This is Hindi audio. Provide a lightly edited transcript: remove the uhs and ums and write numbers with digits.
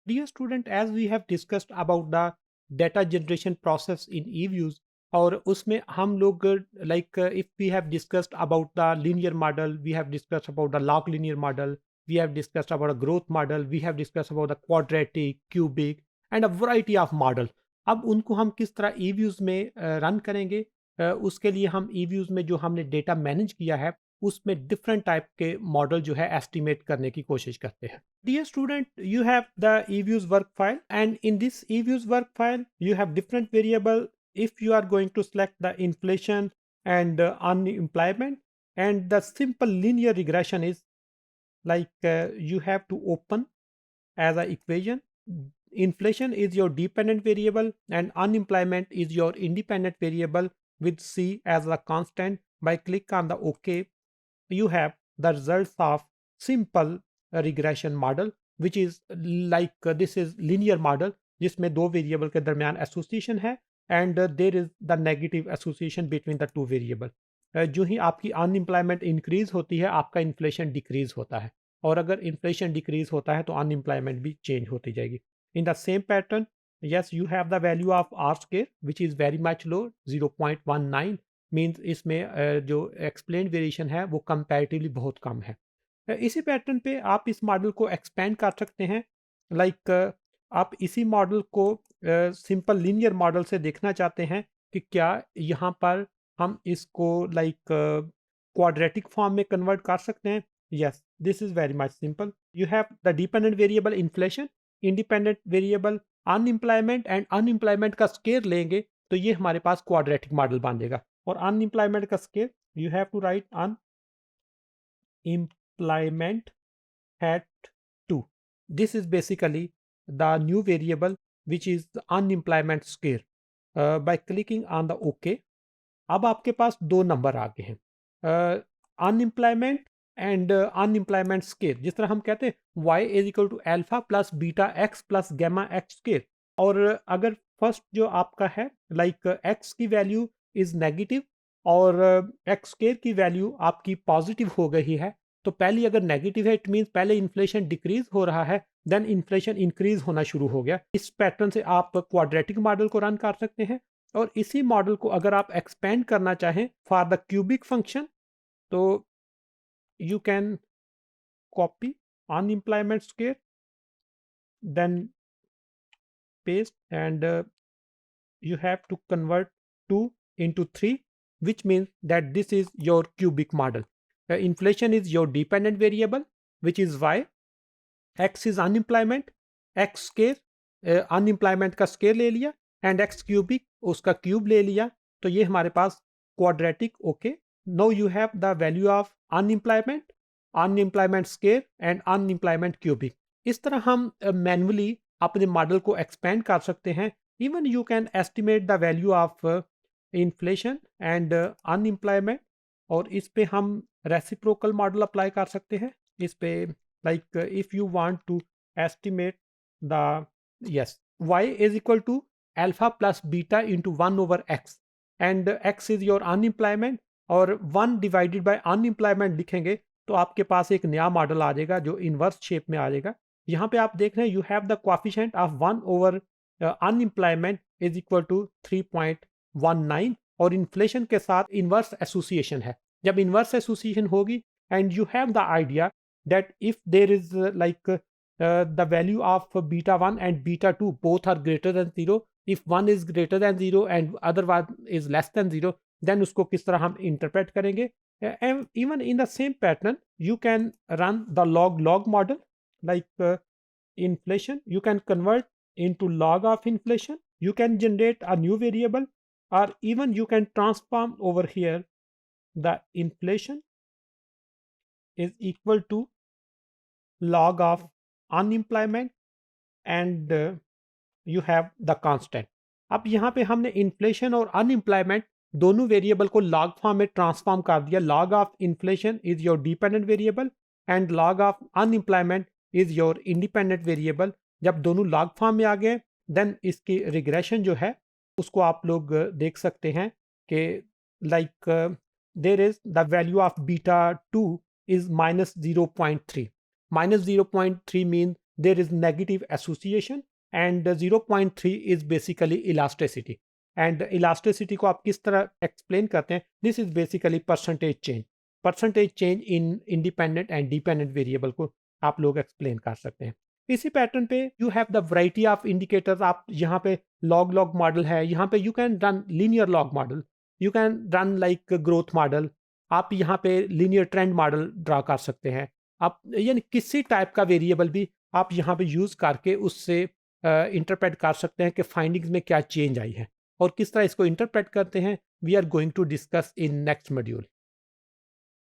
Dear student, as we have discussed about the data generation process in eViews, और उसमें हम लोग like if we have discussed about the linear model, we have discussed about the log linear model, we have discussed about a growth model, we have discussed about the quadratic, cubic and a variety of model. अब उनको हम किस तरह eViews में रन करेंगे, उसके लिए हम eViews में जो हमने डेटा मैनेज किया है उसमें डिफरेंट टाइप के मॉडल जो है एस्टिमेट करने की कोशिश करते हैं. Dear student, you have the eViews work file, and in this eViews work file, you have different variable. If you are going to select the inflation and unemployment, and the simple linear regression is like you have to open as an equation. Inflation is your dependent variable and unemployment is your independent variable with C as a constant. By click on the OK, you have the results of simple regression model, which is like this is linear model जिसमें दो वेरिएबल के दरमियान एसोसिएशन है and there is the negative association between the two variable. जो ही आपकी अनएम्प्लॉयमेंट इंक्रीज होती है आपका इन्फ्लेशन डिक्रीज होता है, और अगर इन्फ्लेशन डिक्रीज होता है तो अनएम्प्लॉयमेंट भी चेंज होती जाएगी. In the same pattern, yes, you have the value of r square which is very much low, 0.19 means इसमें जो एक्सप्लेन वेरिएशन है वो कंपैरेटिवली बहुत कम है. इसी पैटर्न पे आप इस मॉडल को एक्सपेंड कर सकते हैं. लाइक आप इसी मॉडल को सिंपल लीनियर मॉडल से देखना चाहते हैं कि क्या यहाँ पर हम इसको लाइक क्वाड्रेटिक फॉर्म में कन्वर्ट कर सकते हैं. Yes, this is very much simple. You have the dependent variable inflation, independent variable unemployment and unemployment का स्केयर लेंगे तो ये हमारे पास क्वाड्रेटिक मॉडल बन जाएगा. और अनएम्प्लॉयमेंट का square you have to write unemployment at 2. This is basically the new variable which is the unemployment scale. By clicking on the OK, अब आपके पास दो नंबर आ गए हैं, अनएम्प्लॉयमेंट एंड अनएम्प्लॉयमेंट स्केयर. जिस तरह हम कहते हैं y is equal to alpha plus beta x plus gamma x square. और अगर फर्स्ट जो आपका है लाइक x की वैल्यू इज नेगेटिव और एक्स स्केयर की वैल्यू आपकी पॉजिटिव हो गई है, तो पहली अगर नेगेटिव है इट मींस पहले इन्फ्लेशन डिक्रीज हो रहा है, देन इन्फ्लेशन इंक्रीज होना शुरू हो गया. इस पैटर्न से आप क्वाड्रेटिक मॉडल को रन कर सकते हैं. और इसी मॉडल को अगर आप एक्सपेंड करना चाहें फॉर द क्यूबिक फंक्शन तो you can copy unemployment square then paste and you have to convert 2 into 3, which means that this is your cubic model. Inflation is your dependent variable, which is y. X is unemployment, x square unemployment का स्केयर ले लिया एंड x cubic उसका क्यूब ले लिया, तो ये हमारे पास quadratic. Okay, now you have the value of unemployment, unemployment square and unemployment cubic. इस तरह हम मैन्युअली अपने मॉडल को एक्सपेंड कर सकते हैं. Even you can estimate the value of inflation and unemployment. और इस पे हम रेसिप्रोकल मॉडल अप्लाई कर सकते हैं इस पे. Like if you want to estimate the yes y is equal to alpha plus beta into 1/x and x is your unemployment और 1 डिवाइडेड बाय अनएम्प्लॉयमेंट लिखेंगे तो आपके पास एक नया मॉडल आ जाएगा जो इनवर्स शेप में आ जाएगा. यहाँ पे आप देख रहे हैं you have the coefficient of 1/, unemployment is equal to 3.19 और इन्फ्लेशन के साथ इनवर्स एसोसिएशन है. जब इनवर्स एसोसिएशन होगी and you have the idea that if there is like the value of beta 1 and beta 2 both are greater than 0, if one is greater than 0 and other one is less than 0, then उसको किस तरह हम इंटरप्रेट करेंगे. Even in the same pattern you can run the log model. Like inflation you can convert into log of inflation, you can generate a new variable, or even you can transform over here the inflation is equal to log of unemployment and you have the constant. अब यहाँ पे हमने इन्फ्लेशन और अनएम्प्लॉयमेंट दोनों वेरिएबल को लॉग फॉर्म में ट्रांसफॉर्म कर दिया. Log of inflation is your dependent variable and log of unemployment is your independent variable. जब दोनों लॉग फॉर्म में आ गए देन इसकी रिग्रेशन जो है उसको आप लोग देख सकते हैं कि like there is the value of beta 2 is -0.3. -0.3 mean there is negative association, and 0.3 is basically elasticity. And elasticity को आप किस तरह एक्सप्लेन करते हैं? This is basically percentage change in independent and dependent variable को आप लोग एक्सप्लेन कर सकते हैं। इसी पैटर्न पे you have the variety of indicators. आप यहाँ पे लॉग मॉडल है, यहाँ पे you can run linear log model, you can run like growth model, आप यहाँ पे लीनियर ट्रेंड मॉडल ड्रा कर सकते हैं। आप यानी किसी टाइप का वेरिएबल भी आप यहाँ पे यूज करके उससे इंटरप्रेट कर सकते हैं कि फाइंडिंग्स में क्या चेंज आई है और किस तरह इसको इंटरप्रेट करते हैं। We are going to discuss in next module.